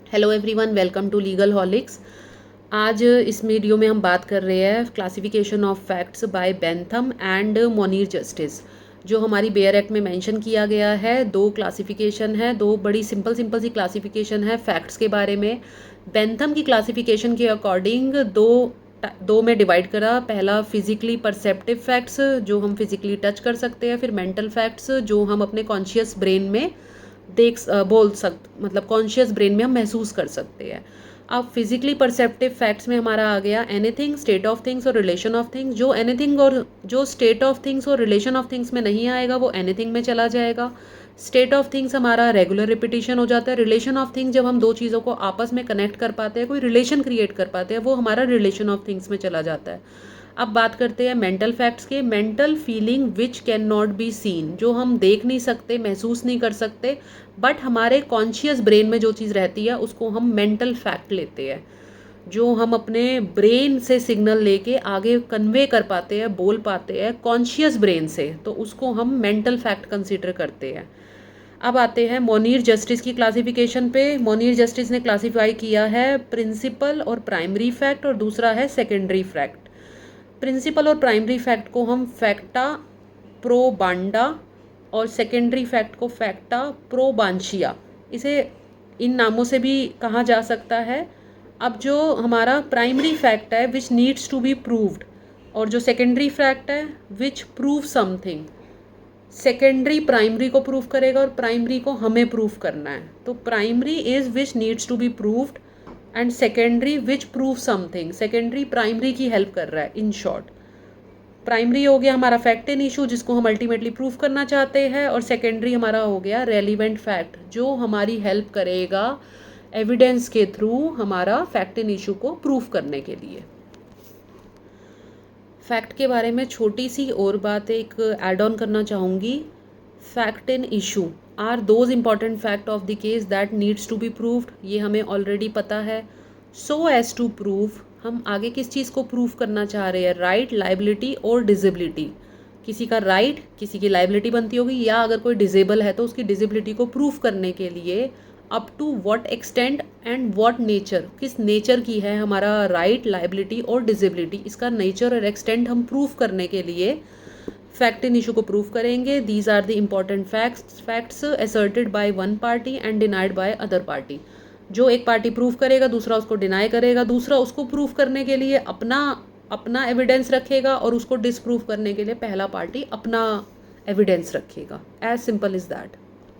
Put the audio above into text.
Hello everyone, welcome to Legal Holics. आज इस video में हम बात कर रहे हैं classification of facts by Bentham and Monir justice. जो हमारी बेयर एक्ट में मेंशन किया गया है, दो क्लासिफिकेशन है, दो बड़ी सिंपल सी क्लासिफिकेशन है फैक्ट्स के बारे में। बेंथम की क्लासिफिकेशन के अकॉर्डिंग दो में डिवाइड करा। पहला फिजिकली परसेप्टिव फैक्ट्स, जो हम फिजिकली टच कर सकते हैं। फिर मेंटल फैक्ट्स, जो हम अपने कॉन्शियस ब्रेन में मतलब कॉन्शियस ब्रेन में हम महसूस कर सकते हैं। अब फिजिकली परसेप्टिव फैक्ट्स में हमारा आ गया एनीथिंग, स्टेट ऑफ थिंग्स और रिलेशन ऑफ थिंग्स। जो एनीथिंग और जो स्टेट ऑफ थिंग्स और रिलेशन ऑफ थिंग्स में नहीं आएगा वो एनीथिंग में चला जाएगा। स्टेट ऑफ थिंग्स हमारा रेगुलर रिपीटिशन हो जाता है। रिलेशन ऑफ थिंग्स जब हम दो चीज़ों को आपस में कनेक्ट कर पाते हैं, कोई रिलेशन क्रिएट कर पाते हैं, वो हमारा रिलेशन ऑफ थिंग्स में चला जाता है। अब बात करते हैं मेंटल फैक्ट्स के। Mental feeling which can not be seen, जो हम देख नहीं सकते, महसूस नहीं कर सकते, बट हमारे कॉन्शियस ब्रेन में जो चीज़ रहती है उसको हम मेंटल फैक्ट लेते हैं। जो हम अपने ब्रेन से सिग्नल लेके आगे कन्वे कर पाते हैं, बोल पाते हैं कॉन्शियस ब्रेन से, तो उसको हम मेंटल फैक्ट कंसीडर करते हैं। अब आते हैं मोनीर जस्टिस की क्लासिफिकेशन पे। मोनीर जस्टिस ने क्लासिफाई किया है प्रिंसिपल और प्राइमरी फैक्ट, और दूसरा है सेकेंडरी फैक्ट। प्रिंसिपल और प्राइमरी फैक्ट को हम फैक्टा प्रोबांडा और सेकेंडरी फैक्ट को फैक्टा प्रोबांशिया, इसे इन नामों से भी कहा जा सकता है। अब जो हमारा प्राइमरी फैक्ट है which needs to be proved, और जो सेकेंडरी फैक्ट है which prove something. Secondary primary को प्रूव करेगा और प्राइमरी को हमें प्रूव करना है। तो primary is which needs to be proved and secondary which prove something. Secondary primary की हेल्प कर रहा है। इन शॉर्ट, प्राइमरी हो गया हमारा फैक्ट इन इशू जिसको हम अल्टीमेटली प्रूव करना चाहते हैं, और सेकेंडरी हमारा हो गया रेलिवेंट फैक्ट, जो हमारी हेल्प करेगा एविडेंस के थ्रू हमारा फैक्ट इन इशू को प्रूव करने के लिए। फैक्ट के बारे में छोटी सी और बात एक ऐड ऑन करना चाहूँगी। Fact in issue are those important fact of the case that needs to be proved, ये हमें ऑलरेडी पता है। सो एज टू प्रूव, हम आगे किस चीज़ को प्रूव करना चाह रहे हैं, राइट, लाइबिलिटी और डिजेबिलिटी। किसी का राइट किसी की लाइबिलिटी बनती होगी, या अगर कोई डिजेबल है तो उसकी डिजेबिलिटी को प्रूव करने के लिए up to what extent and what nature, किस नेचर की है हमारा राइट, लाइबिलिटी और डिजेबिलिटी, इसका नेचर और एक्सटेंट हम प्रूव करने के लिए फैक्ट इन इशू को प्रूव करेंगे। These are the important facts asserted by one party and denied by other party. जो एक पार्टी प्रूव करेगा दूसरा उसको डिनाई करेगा, दूसरा उसको प्रूव करने के लिए अपना एविडेंस रखेगा, और उसको डिसप्रूव करने के लिए पहला पार्टी अपना एविडेंस रखेगा। As simple is that.